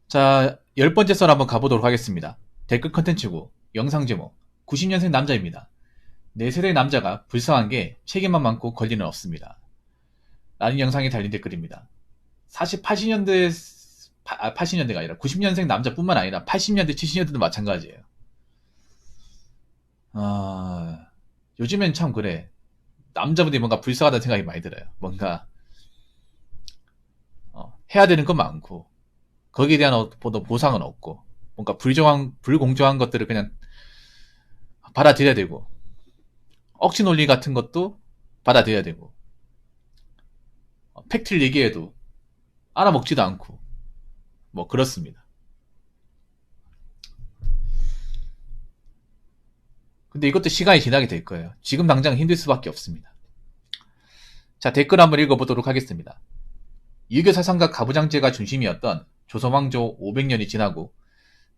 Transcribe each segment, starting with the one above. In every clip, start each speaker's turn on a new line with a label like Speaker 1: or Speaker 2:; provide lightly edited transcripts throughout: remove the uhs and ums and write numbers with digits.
Speaker 1: 자, 10번째 썰 한번 가보도록 하겠습니다. 댓글 컨텐츠고, 영상 제목, 90년생 남자입니다. 내 세대 남자가 불쌍한 게 책임만 많고 권리는 없습니다. 라는 영상에 달린 댓글입니다. 사실 80년대, 80년대가 아니라 90년생 남자뿐만 아니라 80년대, 70년대도 마찬가지예요. 요즘엔 참 그래. 남자분들이 뭔가 불쌍하다는 생각이 많이 들어요. 뭔가, 해야 되는 건 많고, 거기에 대한 보상은 없고, 뭔가 불공정한 것들을 그냥 받아들여야 되고, 억지 논리 같은 것도 받아들여야 되고, 팩트를 얘기해도 알아먹지도 않고, 뭐 그렇습니다. 근데 이것도 시간이 지나게 될 거예요. 지금 당장 힘들 수밖에 없습니다. 자, 댓글 한번 읽어보도록 하겠습니다. 유교 사상과 가부장제가 중심이었던 조선왕조 500년이 지나고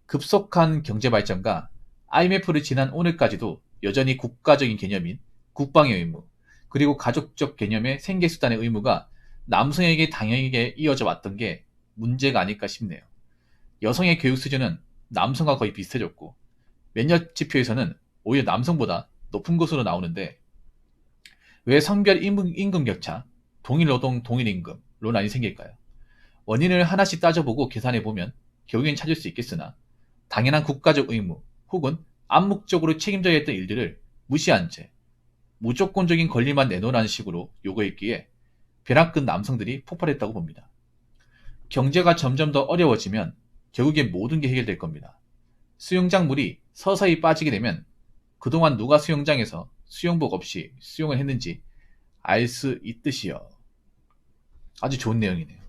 Speaker 1: 급속한 경제발전과 IMF를 지난 오늘까지도 여전히 국가적인 개념인 국방의 의무, 그리고 가족적 개념의 생계수단의 의무가 남성에게 당연하게 이어져 왔던 게 문제가 아닐까 싶네요. 여성의 교육 수준은 남성과 거의 비슷해졌고, 몇몇 지표에서는 오히려 남성보다 높은 것으로 나오는데, 왜 성별 임금 격차, 동일 노동 동일 임금로 많이 생길까요? 원인을 하나씩 따져보고 계산해보면 결국엔 찾을 수 있겠으나, 당연한 국가적 의무 혹은 암묵적으로 책임져야 했던 일들을 무시한 채 무조건적인 권리만 내놓으라는 식으로 요구했기에 벼랑끝 남성들이 폭발했다고 봅니다. 경제가 점점 더 어려워지면 결국엔 모든 게 해결될 겁니다. 수영장 물이 서서히 빠지게 되면 그동안 누가 수영장에서 수영복 없이 수영을 했는지 알 수 있듯이요. 아주 좋은 내용이네요.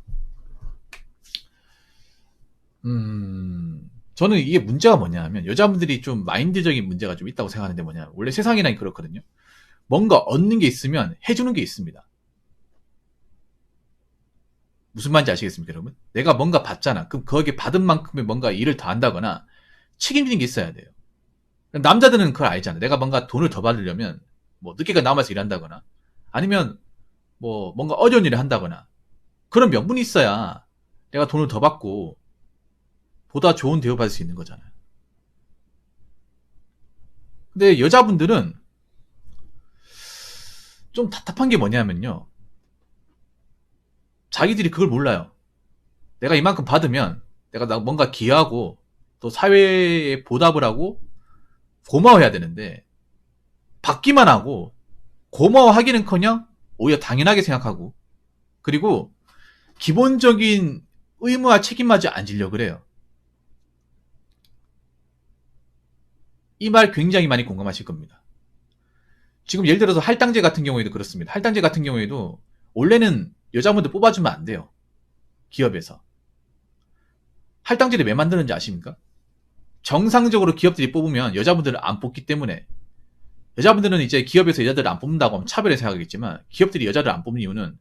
Speaker 1: 저는 이게 문제가 뭐냐 하면, 여자분들이 좀 마인드적인 문제가 좀 있다고 생각하는데 뭐냐, 원래 세상이란 그렇거든요. 뭔가 얻는 게 있으면 해주는 게 있습니다. 무슨 말인지 아시겠습니까, 여러분? 내가 뭔가 받잖아. 그럼 거기에 받은 만큼의 뭔가 일을 더 한다거나 책임지는 게 있어야 돼요. 남자들은 그걸 알잖아. 내가 뭔가 돈을 더 받으려면 뭐 늦게까지 남아서 일한다거나, 아니면 뭐 뭔가 어려운 일을 한다거나, 그런 명분이 있어야 내가 돈을 더 받고 보다 좋은 대우 받을 수 있는 거잖아요. 근데 여자분들은 좀 답답한 게 뭐냐면요, 자기들이 그걸 몰라요. 내가 이만큼 받으면 내가 뭔가 기여하고 또 사회에 보답을 하고 고마워해야 되는데, 받기만 하고 고마워하기는커녕 오히려 당연하게 생각하고, 그리고 기본적인 의무와 책임마저 안 지려고 그래요. 이 말 굉장히 많이 공감하실 겁니다. 지금 예를 들어서 할당제 같은 경우에도 그렇습니다. 할당제 같은 경우에도 원래는 여자분들 뽑아주면 안 돼요. 기업에서. 할당제를 왜 만드는지 아십니까? 정상적으로 기업들이 뽑으면 여자분들을 안 뽑기 때문에. 여자분들은 이제 기업에서 여자들을 안 뽑는다고 하면 차별을 생각하겠지만, 기업들이 여자를 안 뽑는 이유는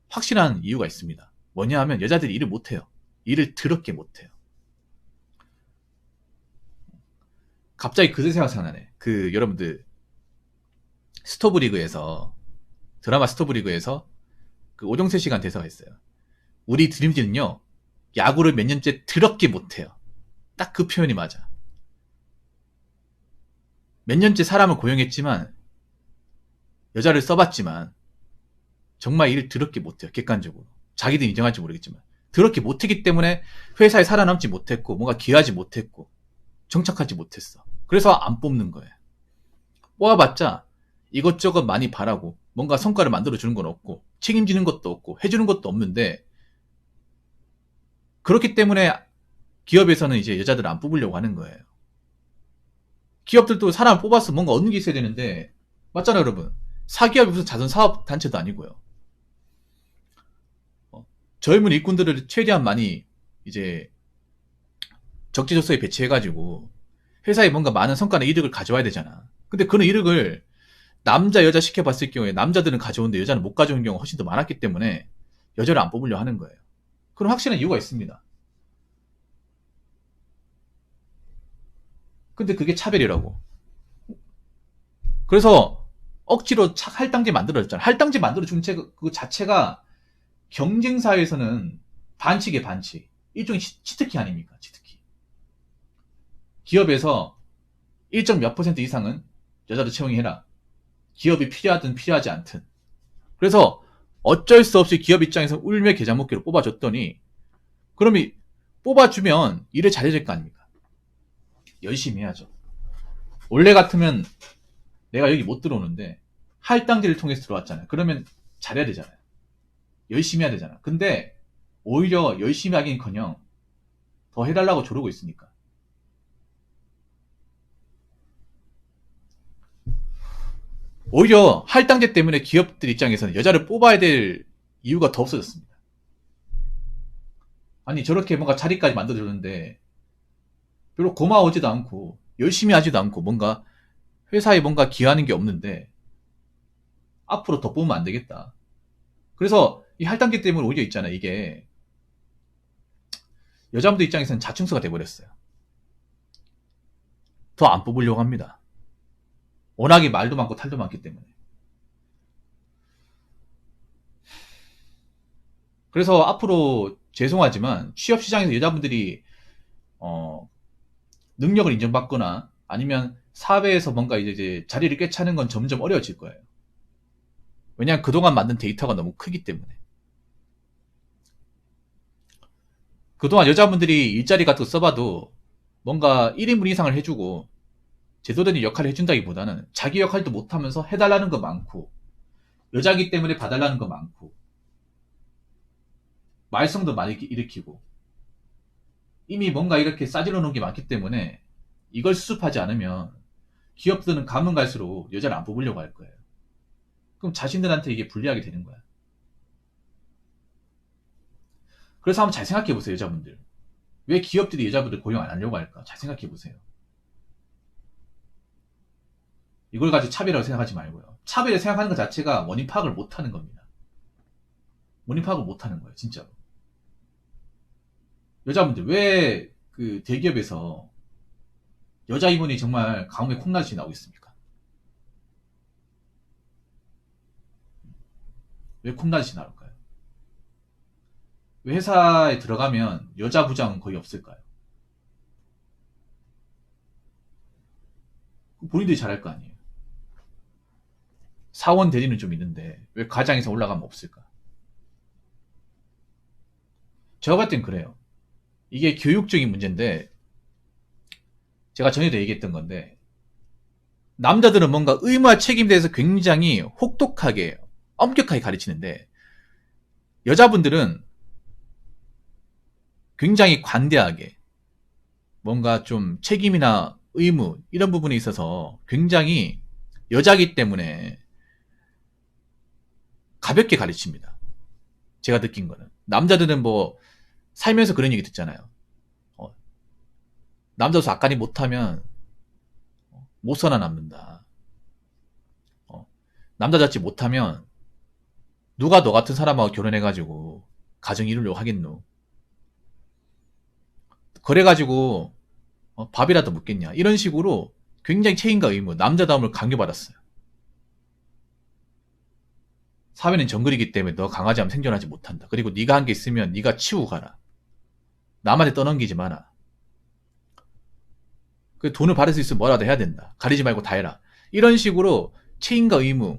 Speaker 1: 확실한 이유가 있습니다. 뭐냐 하면 여자들이 일을 못해요. 일을 더럽게 못해요. 갑자기 그 생각나네. 여러분들 스토브리그에서, 드라마 스토브리그에서 그 오정세 씨가 대사가 있어요. 우리 드림팀은요, 야구를 몇 년째 더럽게 못해요. 딱 그 표현이 맞아. 몇 년째 사람을 고용했지만, 여자를 써봤지만 정말 일을 더럽게 못해요. 객관적으로. 자기도 인정할지 모르겠지만 더럽게 못했기 때문에 회사에 살아남지 못했고, 뭔가 기여하지 못했고, 정착하지 못했어. 그래서 안 뽑는 거예요. 뽑아봤자 이것저것 많이 바라고 뭔가 성과를 만들어주는 건 없고, 책임지는 것도 없고, 해주는 것도 없는데, 그렇기 때문에 기업에서는 이제 여자들을 안 뽑으려고 하는 거예요. 기업들도 사람을 뽑아서 뭔가 얻는 게 있어야 되는데, 맞잖아요, 여러분. 사기업이 무슨 자선사업단체도 아니고요. 젊은 일꾼들을 최대한 많이 이제 적재적소에 배치해가지고 회사에 뭔가 많은 성과나 이득을 가져와야 되잖아. 근데 그런 이득을 남자 여자 시켜봤을 경우에 남자들은 가져오는데 여자는 못 가져오는 경우가 훨씬 더 많았기 때문에 여자를 안 뽑으려 하는 거예요. 그런 확실한 이유가 있습니다. 근데 그게 차별이라고. 그래서 억지로 할당제 만들어줬잖아. 할당제 만들어준 그 자체가 경쟁사에서는 반칙이에요, 반칙. 일종의 치트키 아닙니까? 치트키. 기업에서 일정 몇 % 이상은 여자도 채용해라. 기업이 필요하든 필요하지 않든. 그래서 어쩔 수 없이 기업 입장에서 울며 계좌 먹기로 뽑아줬더니, 그러면 뽑아주면 일을 잘해야 될 거 아닙니까? 열심히 해야죠. 원래 같으면 내가 여기 못 들어오는데 할당제를 통해서 들어왔잖아요. 그러면 잘해야 되잖아요. 열심히 해야 되잖아. 근데 오히려 열심히 하긴커녕 더 해달라고 조르고 있으니까. 오히려 할당제 때문에 기업들 입장에서는 여자를 뽑아야 될 이유가 더 없어졌습니다. 아니 저렇게 뭔가 자리까지 만들어줬는데 별로 고마워하지도 않고 열심히 하지도 않고 뭔가 회사에 뭔가 기여하는 게 없는데 앞으로 더 뽑으면 안 되겠다. 그래서 이 할당제 때문에 오히려 있잖아. 이게 여자분들 입장에서는 자충수가 돼버렸어요. 더 안 뽑으려고 합니다. 워낙에 말도 많고 탈도 많기 때문에. 그래서 앞으로 죄송하지만 취업시장에서 여자분들이 능력을 인정받거나 아니면 사회에서 뭔가 이제 자리를 꿰차는 건 점점 어려워질 거예요. 왜냐하면 그동안 만든 데이터가 너무 크기 때문에. 그동안 여자분들이 일자리 같은 거 써봐도 뭔가 1인분 이상을 해주고 제도된 역할을 해준다기보다는 자기 역할도 못하면서 해달라는 거 많고 여자기 때문에 봐달라는 거 많고 말썽도 많이 일으키고 이미 뭔가 이렇게 싸질러 놓은 게 많기 때문에 이걸 수습하지 않으면 기업들은 가면 갈수록 여자를 안 뽑으려고 할 거예요. 그럼 자신들한테 이게 불리하게 되는 거야. 그래서 한번 잘 생각해 보세요, 여자분들. 왜 기업들이 여자분들 고용 안 하려고 할까? 잘 생각해 보세요. 이걸 가지고 차별이라고 생각하지 말고요. 차별을 생각하는 것 자체가 원인 파악을 못 하는 겁니다. 원인 파악을 못 하는 거예요, 진짜로. 여자분들, 왜 그 대기업에서 여자 임원이 정말 가뭄에 콩나듯이 나오고 있습니까? 왜 콩나듯이 나올까요? 왜 회사에 들어가면 여자 부장은 거의 없을까요? 본인들이 잘할 거 아니에요. 사원 대리는 좀 있는데 왜 과장에서 올라가면 없을까? 제가 봤을 땐 그래요. 이게 교육적인 문제인데 제가 전에도 얘기했던 건데 남자들은 뭔가 의무와 책임에 대해서 굉장히 혹독하게 엄격하게 가르치는데 여자분들은 굉장히 관대하게 뭔가 좀 책임이나 의무 이런 부분에 있어서 굉장히 여자기 때문에 가볍게 가르칩니다. 제가 느낀 거는 남자들은 뭐 살면서 그런 얘기 듣잖아요. 남자도 아까니 못하면 못 살아남는다. 남자답지 못하면 누가 너 같은 사람하고 결혼해가지고 가정 이루려고 하겠노. 그래가지고 밥이라도 묻겠냐. 이런 식으로 굉장히 책임과 의무, 남자다움을 강요받았어요. 사회는 정글이기 때문에 너 강하지 않으면 생존하지 못한다. 그리고 네가 한 게 있으면 네가 치우고 가라. 남한테 떠넘기지 마라. 그 돈을 받을 수 있으면 뭐라도 해야 된다. 가리지 말고 다 해라. 이런 식으로 책임과 의무에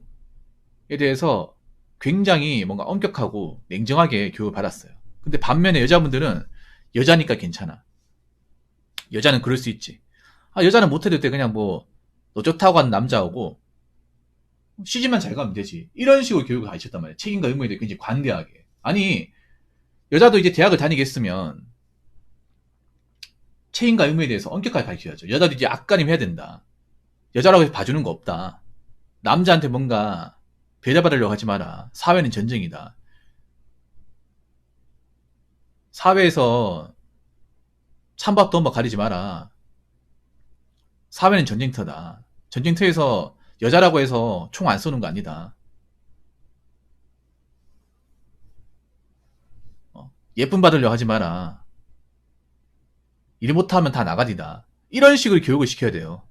Speaker 1: 대해서 굉장히 뭔가 엄격하고 냉정하게 교육을 받았어요. 근데 반면에 여자분들은 여자니까 괜찮아. 여자는 그럴 수 있지. 여자는 못해도 돼. 그냥 뭐 너 좋다고 하는 남자하고 시집만 잘 가면 되지. 이런 식으로 교육을 가르쳤단 말이야. 책임과 의무에 대해 굉장히 관대하게. 아니 여자도 이제 대학을 다니겠으면 책임과 의무에 대해서 엄격하게 가르쳐야죠. 여자도 이제 앞가림 해야 된다. 여자라고 해서 봐주는 거 없다. 남자한테 뭔가 배려받으려고 하지 마라. 사회는 전쟁이다. 사회에서 찬밥도 한번 가리지 마라. 사회는 전쟁터다. 전쟁터에서 여자라고 해서 총 안 쏘는 거 아니다. 예쁨 받으려고 하지 마라. 일 못하면 다 나가리다. 이런 식으로 교육을 시켜야 돼요.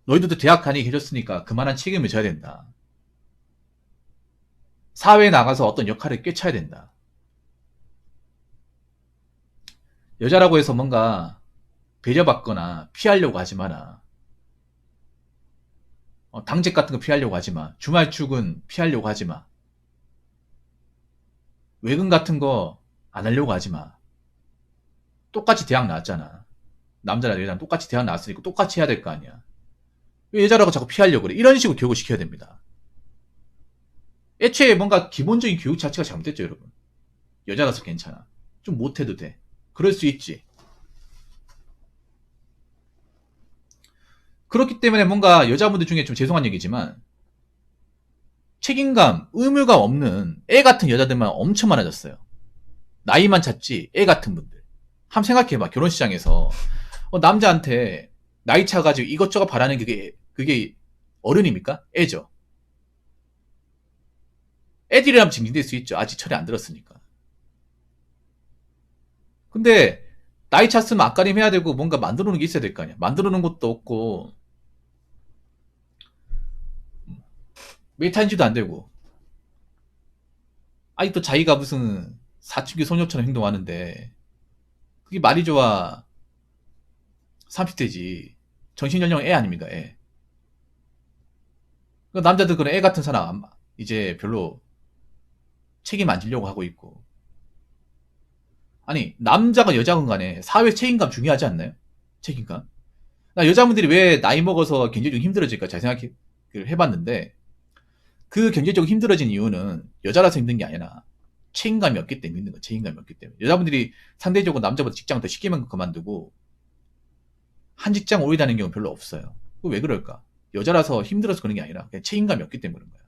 Speaker 1: 너희들도 대학 다니게 해줬으니까 그만한 책임을 져야 된다. 사회에 나가서 어떤 역할을 꿰차야 된다. 여자라고 해서 뭔가 배려받거나 피하려고 하지 마라. 당직 같은 거 피하려고 하지 마. 주말 출근 피하려고 하지 마. 외근 같은 거 안 하려고 하지 마. 똑같이 대학 나왔잖아. 남자나 여자랑 똑같이 대학 나왔으니까 똑같이 해야 될 거 아니야. 왜 여자라고 자꾸 피하려고 그래? 이런 식으로 교육을 시켜야 됩니다. 애초에 뭔가 기본적인 교육 자체가 잘못됐죠, 여러분. 여자라서 괜찮아. 좀 못해도 돼. 그럴 수 있지. 그렇기 때문에 뭔가 여자분들 중에 좀 죄송한 얘기지만 책임감, 의무감 없는 애 같은 여자들만 엄청 많아졌어요. 나이만 찾지 애 같은 분들. 한번 생각해봐. 결혼시장에서 남자한테 나이 차가지고 이것저것 바라는 그게 어른입니까? 애죠. 애들이라면 징징댈 수 있죠. 아직 철이 안 들었으니까. 근데 나이 찼으면 앞가림 해야 되고 뭔가 만들어 놓은 게 있어야 될 거 아니야. 만들어 놓은 것도 없고 메타인지도 안 되고 아직도 자기가 무슨 사춘기 소녀처럼 행동하는데 그게 말이 좋아 30대지. 정신연령 애 아닙니까? 애. 남자들 그런 애 같은 사람 이제 별로 책임 안 지려고 하고 있고. 아니 남자가 여자건 간에 사회 책임감 중요하지 않나요? 책임감. 나 여자분들이 왜 나이 먹어서 경제적으로 힘들어질까 잘 생각을 해봤는데 그 경제적으로 힘들어진 이유는 여자라서 힘든 게 아니라 책임감이 없기 때문에 힘든 거야. 책임감이 없기 때문에. 여자분들이 상대적으로 남자보다 직장을 더 쉽게 그만두고 한 직장 오래 다니는 경우는 별로 없어요. 왜 그럴까? 여자라서 힘들어서 그런 게 아니라 그냥 책임감이 없기 때문에 그런 거야.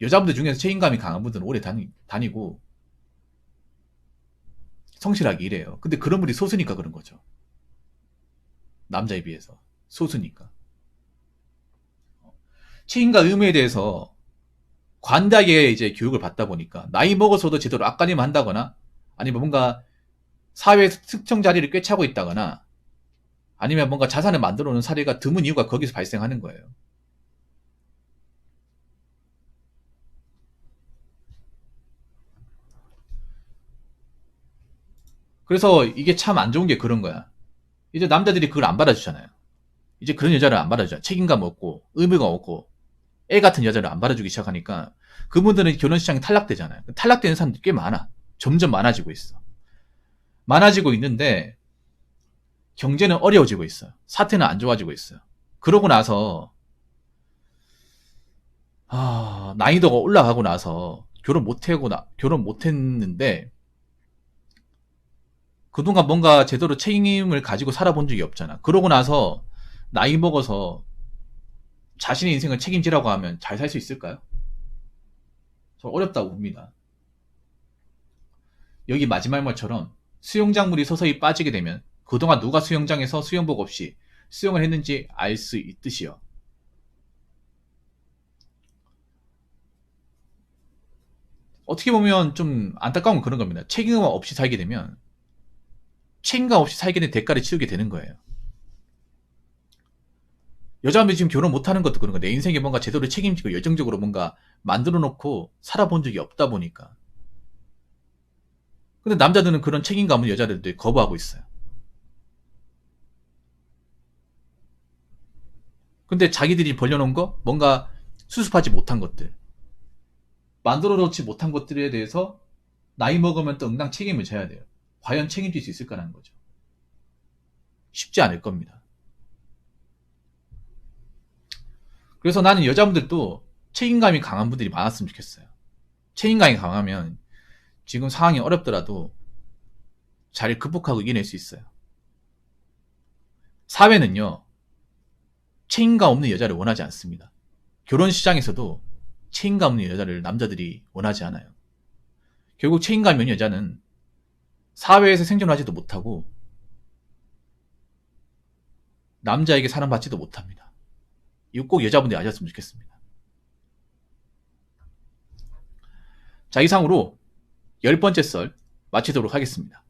Speaker 1: 여자분들 중에서 책임감이 강한 분들은 오래 다니고 성실하게 일해요. 근데 그런 분이 소수니까 그런 거죠. 남자에 비해서. 소수니까. 책임과 의무에 대해서 관대하게 이제 교육을 받다 보니까 나이 먹어서도 제대로 앞가림 한다거나 아니면 뭔가 사회에서 특정 자리를 꿰차고 있다거나 아니면 뭔가 자산을 만들어 놓은 사례가 드문 이유가 거기서 발생하는 거예요. 그래서 이게 참 안 좋은 게 그런 거야. 이제 남자들이 그걸 안 받아주잖아요. 이제 그런 여자를 안 받아줘요. 책임감 없고 의무가 없고 애 같은 여자를 안 받아주기 시작하니까 그분들은 결혼시장에 탈락되잖아요. 탈락되는 사람들이 꽤 많아. 점점 많아지고 있어. 많아지고 있는데 경제는 어려워지고 있어요. 사태는 안 좋아지고 있어요. 그러고 나서 난이도가 올라가고 나서 결혼 못했는데 그동안 뭔가 제대로 책임을 가지고 살아본 적이 없잖아. 그러고 나서 나이 먹어서 자신의 인생을 책임지라고 하면 잘 살 수 있을까요? 저 어렵다고 봅니다. 여기 마지막 말처럼 수영장물이 서서히 빠지게 되면 그동안 누가 수영장에서 수영복 없이 수영을 했는지 알 수 있듯이요. 어떻게 보면 좀 안타까운 건 그런 겁니다. 책임감 없이 살게 되면 책임감 없이 살게 된 대가를 치르게 되는 거예요. 여자분이 지금 결혼 못하는 것도 그런 거. 내 인생에 뭔가 제대로 책임지고 열정적으로 뭔가 만들어 놓고 살아본 적이 없다 보니까. 근데 남자들은 그런 책임감을 여자들도 거부하고 있어요. 근데 자기들이 벌려놓은 거 뭔가 수습하지 못한 것들 만들어 놓지 못한 것들에 대해서 나이 먹으면 또 응당 책임을 져야 돼요. 과연 책임질 수 있을까라는 거죠. 쉽지 않을 겁니다. 그래서 나는 여자분들도 책임감이 강한 분들이 많았으면 좋겠어요. 책임감이 강하면 지금 상황이 어렵더라도 잘 극복하고 이겨낼 수 있어요. 사회는요, 책임감 없는 여자를 원하지 않습니다. 결혼 시장에서도 책임감 없는 여자를 남자들이 원하지 않아요. 결국 책임감 없는 여자는 사회에서 생존하지도 못하고 남자에게 사랑받지도 못합니다. 이거 꼭 여자분들이 아셨으면 좋겠습니다. 자, 이상으로 10번째 썰 마치도록 하겠습니다.